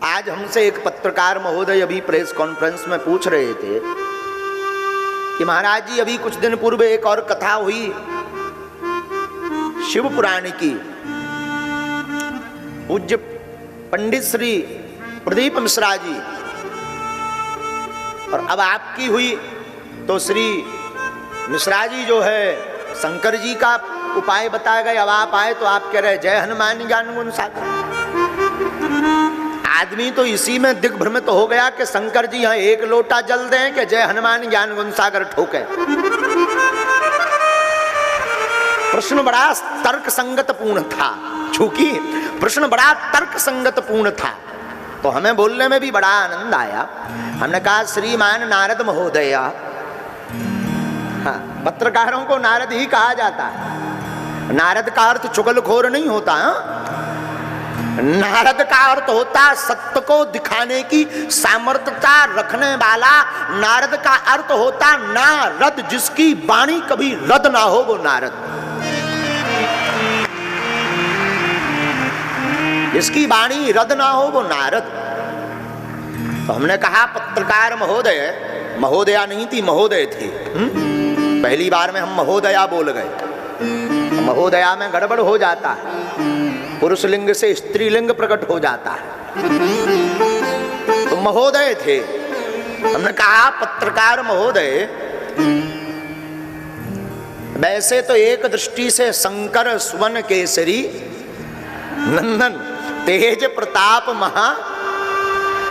आज हमसे एक पत्रकार महोदय अभी प्रेस कॉन्फ्रेंस में पूछ रहे थे कि महाराज जी अभी कुछ दिन पूर्व एक और कथा हुई शिव पुराण की। पूज्य पंडित श्री प्रदीप मिश्रा जी और अब आपकी हुई, तो श्री मिश्रा जी जो है शंकर जी का उपाय बताए गए, अब आप आए तो आप कह रहे जय हनुमान ज्ञान गुण सागर। आदमी तो इसी में दिग्भ्रमित हो गया कि शंकर जी यहाँ एक लोटा जल दें कि जय हनुमान ज्ञान गुण सागर ठोके। प्रश्न बड़ा तर्क संगत पूर्ण था, चूंकि प्रश्न बड़ा तर्क संगत पूर्ण था तो हमें बोलने में भी बड़ा आनंद आया। हमने कहा श्रीमान नारद महोदय, हाँ, पत्रकारों को नारद ही कहा जाता है। नारद का अर्थ चुगलखोर नहीं होता, नारद का अर्थ होता सत्य को दिखाने की सामर्थ्यता रखने वाला। नारद का अर्थ होता नारद, जिसकी वाणी कभी रद ना हो वो नारद, जिसकी वाणी रद ना हो वो नारद। तो हमने कहा पत्रकार महोदय, महोदया नहीं थी महोदय थी, पहली बार में हम महोदया बोल गए। महोदया में गड़बड़ हो जाता है, पुरुष लिंग से स्त्रीलिंग प्रकट हो जाता है, तो महोदय थे। हमने कहा पत्रकार महोदय, वैसे तो एक दृष्टि से शंकर सुवन केसरी नंदन तेज प्रताप महा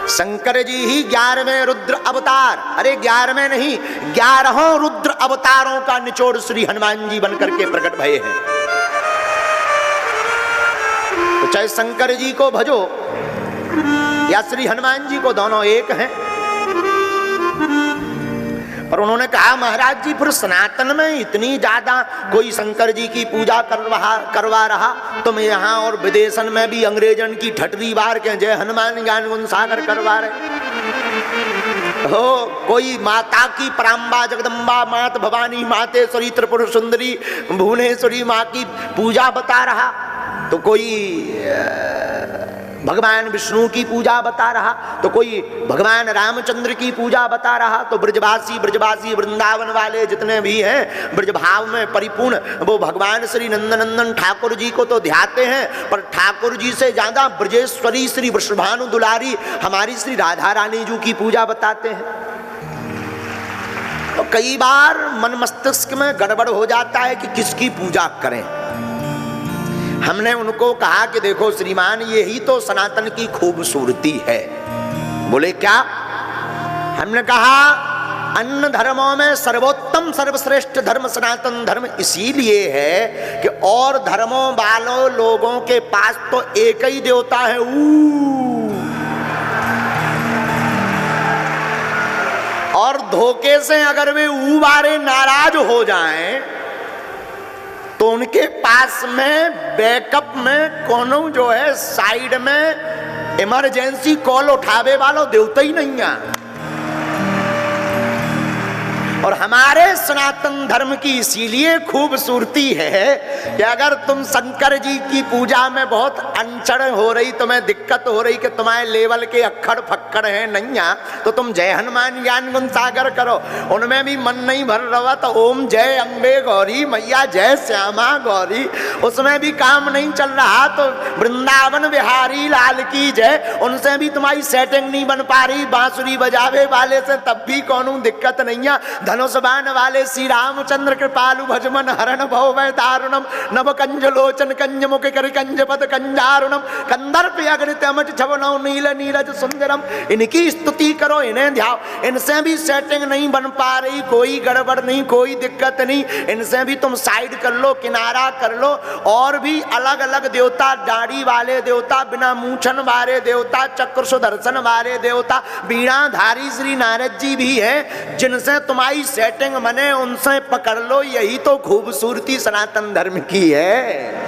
शंकर जी ही 11वें रुद्र अवतार, अरे 11वें नहीं 11 रुद्र अवतारों का निचोड़ श्री हनुमान जी बनकर के प्रकट भये हैं। तो चाहे शंकर जी को भजो या श्री हनुमान जी को, दोनों एक हैं। पर उन्होंने कहा महाराज जी फिर सनातन में इतनी ज्यादा कोई शंकर जी की पूजा करवा रहा, तुम यहाँ और विदेशन में भी अंग्रेजन की ठटरी बार के जय हनुमान ज्ञान गुण सागर करवा रहे हो। कोई माता की पराम्बा जगदम्बा मात भवानी मातेश्वरी त्रिपुर सुंदरी भुवनेश्वरी माँ की पूजा बता रहा, तो कोई भगवान विष्णु की पूजा बता रहा, तो कोई भगवान रामचंद्र की पूजा बता रहा। तो ब्रजवासी वृंदावन वाले जितने भी हैं ब्रजभाव में परिपूर्ण, वो भगवान श्री नंदनंदन ठाकुर जी को तो ध्याते हैं, पर ठाकुर जी से ज्यादा ब्रजेश्वरी श्री वृषभानु दुलारी हमारी श्री राधा रानी जी की पूजा बताते हैं। तो कई बार मन मस्तिष्क में गड़बड़ हो जाता है कि किसकी पूजा करें। हमने उनको कहा कि देखो श्रीमान, यही तो सनातन की खूबसूरती है। बोले क्या? हमने कहा अन्य धर्मों में सर्वोत्तम सर्वश्रेष्ठ धर्म सनातन धर्म इसीलिए है कि और धर्मों वालों लोगों के पास तो एक ही देवता है और धोखे से अगर वे वाले नाराज हो जाएं तो उनके पास में बैकअप में कोनो जो है साइड में इमरजेंसी कॉल उठावे वालों देवता ही नहीं है। और हमारे सनातन धर्म की इसीलिए खूबसूरती है कि अगर तुम शंकर जी की पूजा में बहुत अनचड़ हो रही, तुम्हें दिक्कत हो रही कि तुम्हारे लेवल के अक्खड़ फक्कड़ हैं नैया, तो तुम जय हनुमान ज्ञान गुण सागर करो। उनमें भी मन नहीं भर रहा तो ओम जय अम्बे गौरी मैया जय श्यामा गौरी, उसमें भी काम नहीं चल रहा तो वृंदावन बिहारी लाल की जय, उनसे भी तुम्हारी सेटिंग नहीं बन पा रही बांसुरी बजावे वाले से, तब भी कोनो दिक्कत नहीं है। धनुष बाण वाले श्री रामचंद्र कृपालु भजमन हरण भव वै दारुणम नव कंज लोचन कंज मुख कर कंज पद कंजारुणम कंदर्प अग्नित अमट छवनौ नील नीरज सुंदरम, इनकी स्तुति करो, इन्हें ध्याओ। इनसे भी सेटिंग नहीं बन पा रही, कोई गड़बड़ नहीं, कोई दिक्कत नहीं, इनसे भी तुम साइड कर लो, किनारा कर लो। और भी अलग अलग देवता, दाढ़ी वाले देवता, बिना मूछन वाले देवता, चक्र सुदर्शन वाले देवता, बीणाधारी श्री नारद जी भी हैं, जिनसे तुम्हारी सेटिंग बने उनसे पकड़ लो। यही तो खूबसूरती सनातन धर्म की है।